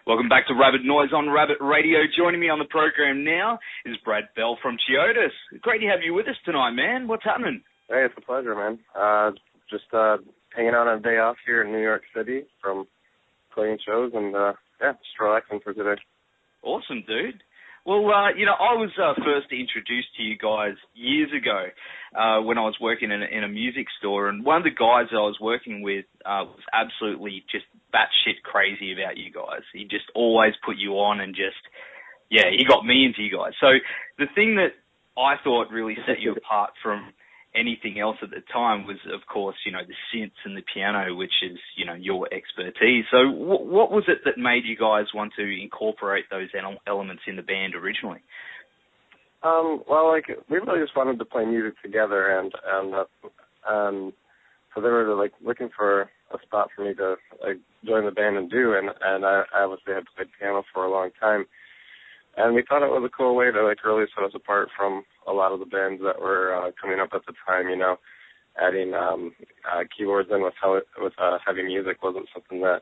Welcome back to Rabid Noise on Rabbit Radio. Joining me on the program now is Brad Bell from Chiodos. Great to have you with us tonight, man. What's happening? Hey, it's a pleasure, man. Just hanging out on a day off here in New York City from playing shows and, just relaxing for today. Awesome, dude. Well, I was first introduced to you guys years ago when I was working in a music store, and one of the guys I was working with was absolutely just batshit crazy about you guys. He just always put you on and he got me into you guys. So the thing that I thought really set you apart from anything else at the time was, of course, the synths and the piano, which is, your expertise. So what was it that made you guys want to incorporate those elements in the band originally? We really just wanted to play music together, and so they were looking for a spot for me to join the band and do, and I obviously had played piano for a long time. And we thought it was a cool way to really set us apart from a lot of the bands that were coming up at the time. Adding keyboards in with heavy music wasn't something that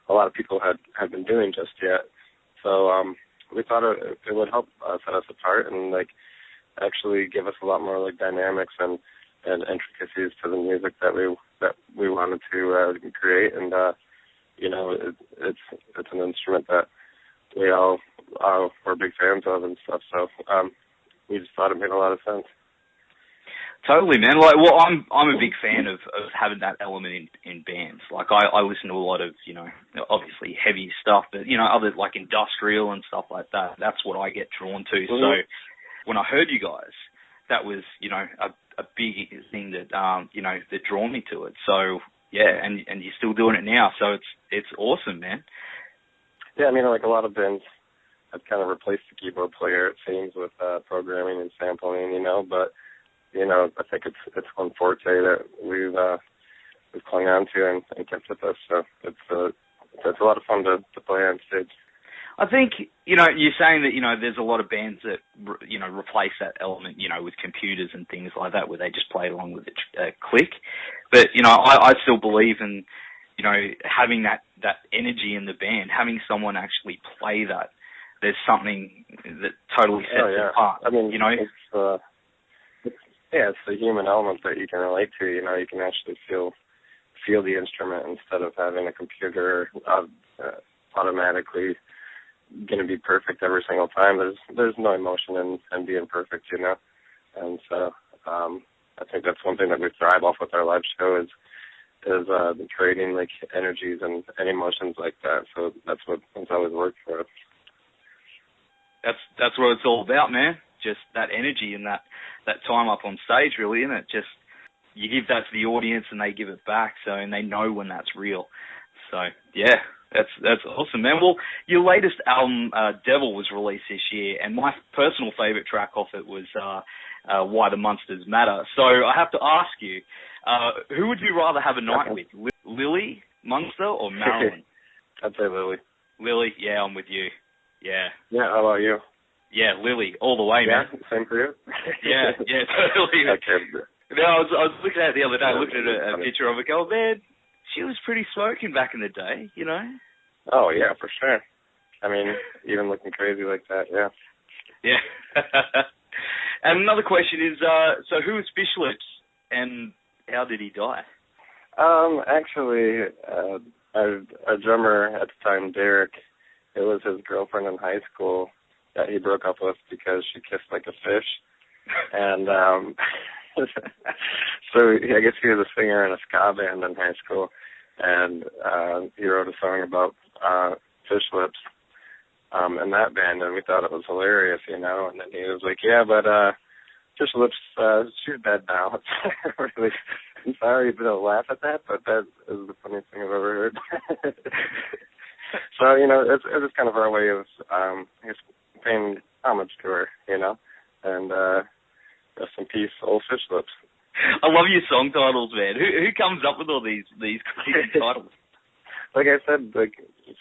a lot of people had been doing just yet. So we thought it would help set us apart and actually give us a lot more dynamics and intricacies to the music that we wanted to create. And it's an instrument that we all were big fans of and stuff, so we just thought it made a lot of sense. Totally, man. I'm a big fan of having that element in bands. I listen to a lot of, obviously heavy stuff, but, other industrial and stuff like that. That's what I get drawn to. Mm-hmm. So when I heard you guys, that was, a big thing that, that drew me to it. So, yeah, and you're still doing it now, so it's awesome, man. Yeah, a lot of bands have kind of replaced the keyboard player, it seems, with programming and sampling, but, I think it's one forte that we've clung on to and kept with us, so it's a lot of fun to play on stage. I think, you're saying that, there's a lot of bands that, replace that element, with computers and things like that, where they just play along with a click. But, I still believe in, having that energy in the band, having someone actually play that. There's something that totally sets it apart. It's the human element that you can relate to. You can actually feel the instrument instead of having a computer automatically going to be perfect every single time. There's no emotion in being perfect, And so I think that's one thing that we thrive off with our live show is creating energies and emotions like that. So that's always worked for us. That's what it's all about, man. Just that energy and that time up on stage, really, isn't it? Just you give that to the audience and they give it back, and they know when that's real. So yeah, that's awesome, man. Well, your latest album, Devil, was released this year, and my personal favorite track off it was Why the Monsters Matter. So I have to ask you, who would you rather have a night with, Lily Munster or Marilyn? I'd say Lily. Lily, yeah, I'm with you. Yeah. Yeah, how about you? Yeah, Lily, all the way, man. Same for you? yeah, totally. Okay. No, I was looking at it the other day, looking at a picture of her, go, man, she was pretty smoking back in the day, Oh, yeah, for sure. Even looking crazy like that, yeah. Yeah. And another question is, so who is Fish Lips, and how did he die? Actually, our drummer at the time, Derek, it was his girlfriend in high school that he broke up with because she kissed like a fish. And so I guess he was a singer in a ska band in high school, and he wrote a song about fish lips in that band, and we thought it was hilarious, And then he was like, yeah, but fish lips, she's dead now. Really, I'm sorry if you don't laugh at that, but that is the funniest thing I've ever heard. So, it was kind of our way of paying homage to her, and rest in peace, old Fish Lips. I love your song titles, man. Who comes up with all these crazy titles? Like I said,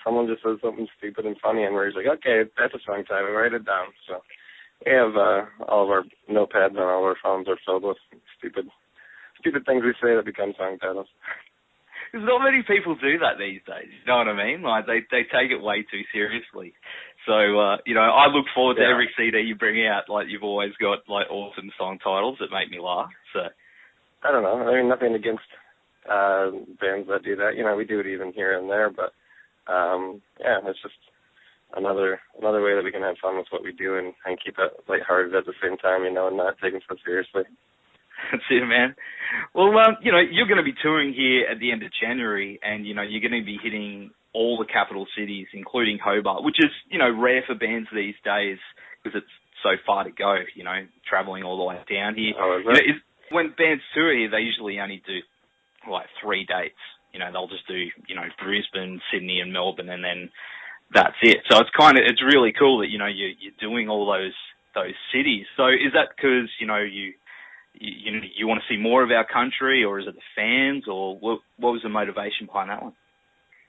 someone just says something stupid and funny, and we're just like, okay, that's a song title, write it down. So we have all of our notepads and all of our phones are filled with stupid things we say that become song titles. Because not many people do that these days. You know what I mean? Like they take it way too seriously. So I look forward to every CD you bring out. Like you've always got like awesome song titles that make me laugh. So I don't know. I mean, nothing against bands that do that. We do it even here and there, but it's just another way that we can have fun with what we do and keep it lighthearted at the same time, and not taking so seriously. That's it, man. Well, you're going to be touring here at the end of January, and, you're going to be hitting all the capital cities, including Hobart, which is, rare for bands these days because it's so far to go, traveling all the way down here. Oh, is it? When bands tour here, they usually only do, 3 dates. They'll just do, Brisbane, Sydney and Melbourne, and then that's it. So it's really cool that, you're doing all those cities. So is that because, you want to see more of our country, or is it the fans, or what was the motivation behind that one?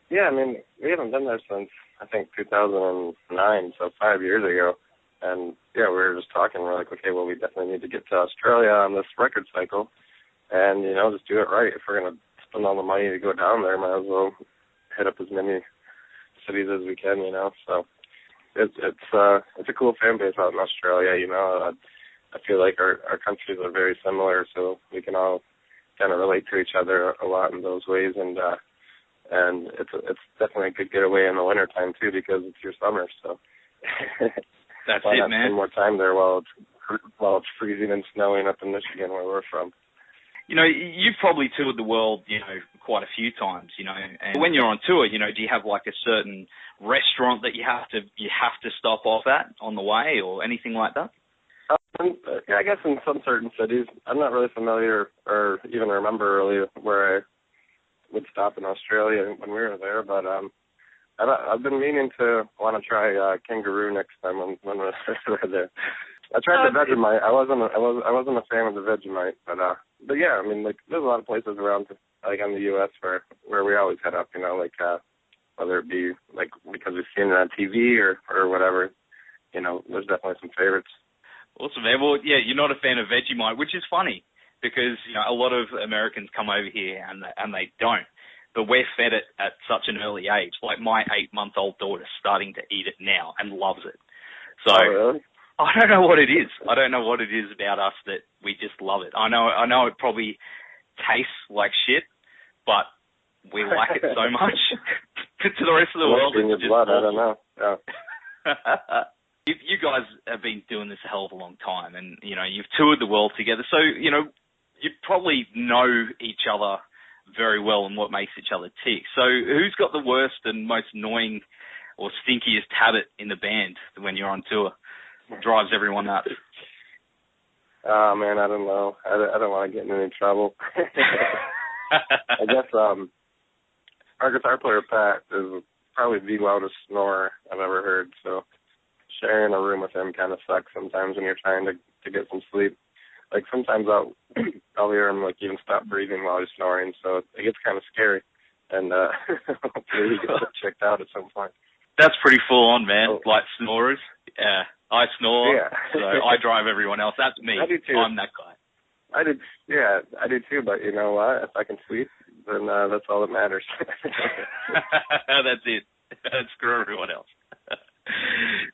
Yeah, I mean, we haven't been there since, I think, 2009, so 5 years ago. And, we were just talking, we're like, okay, well, we definitely need to get to Australia on this record cycle and, just do it right. If we're going to spend all the money to go down there, might as well hit up as many cities as we can, So it's a cool fan base out in Australia, I feel like our countries are very similar, so we can all kind of relate to each other a lot in those ways, and it's definitely a good getaway in the wintertime too, because it's your summer, so that's why it, not man. spend more time there while it's freezing and snowing up in Michigan where we're from. You've probably toured the world, quite a few times, and when you're on tour, do you have like a certain restaurant that you have to stop off at on the way, or anything like that? I guess in some certain cities. I'm not really familiar or even remember really where I would stop in Australia when we were there, but I've been meaning to want to try kangaroo next time when we're there. I tried the Vegemite. I wasn't a fan of the Vegemite, but yeah, I mean, there's a lot of places around, in the U.S. where we always head up, whether it be because we've seen it on TV or whatever, there's definitely some favorites. Awesome, man. Well, yeah, you're not a fan of Vegemite, which is funny because, a lot of Americans come over here and they don't. But we're fed it at such an early age. Like my 8-month-old daughter's starting to eat it now and loves it. So really? I don't know what it is. I don't know what it is about us that we just love it. I know it probably tastes like shit, but we like it so much. But to the rest of the world, it's just blood, awesome. I don't know. Yeah. You guys have been doing this a hell of a long time, and, you've toured the world together. So, you probably know each other very well and what makes each other tick. So who's got the worst and most annoying or stinkiest habit in the band when you're on tour? What drives everyone nuts? Oh, man, I don't know. I don't want to get in any trouble. I guess our guitar player, Pat, is probably the loudest snorer I've ever heard, so sharing a room with him kind of sucks sometimes when you're trying to get some sleep. Sometimes I'll hear him even stop breathing while he's snoring, so it gets kind of scary. And hopefully he gets it checked out at some point. That's pretty full on, man. Oh. Like snorers. Yeah, I snore. Yeah. So I drive everyone else. That's me. I do too. I'm that guy. I do too. But you know what? If I can sleep, then that's all that matters. That's it. Screw everyone else.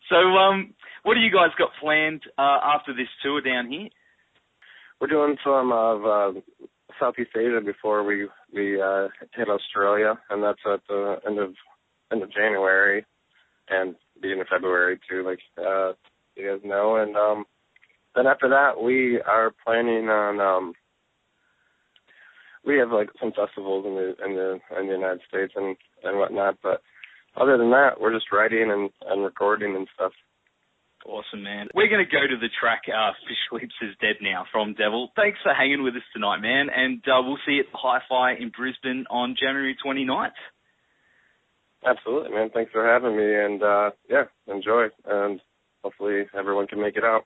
So, what do you guys got planned after this tour down here? We're doing some of Southeast Asia before we hit Australia, and that's at the end of January and beginning of February too, like you guys know. And then after that, we are planning on we have some festivals in the United States and whatnot, but other than that, we're just writing and recording and stuff. Awesome, man. We're going to go to the track Fish Sleeps Is Dead Now from Devil. Thanks for hanging with us tonight, man, and we'll see you at the Hi-Fi in Brisbane on January 29th. Absolutely, man. Thanks for having me, and enjoy, and hopefully everyone can make it out.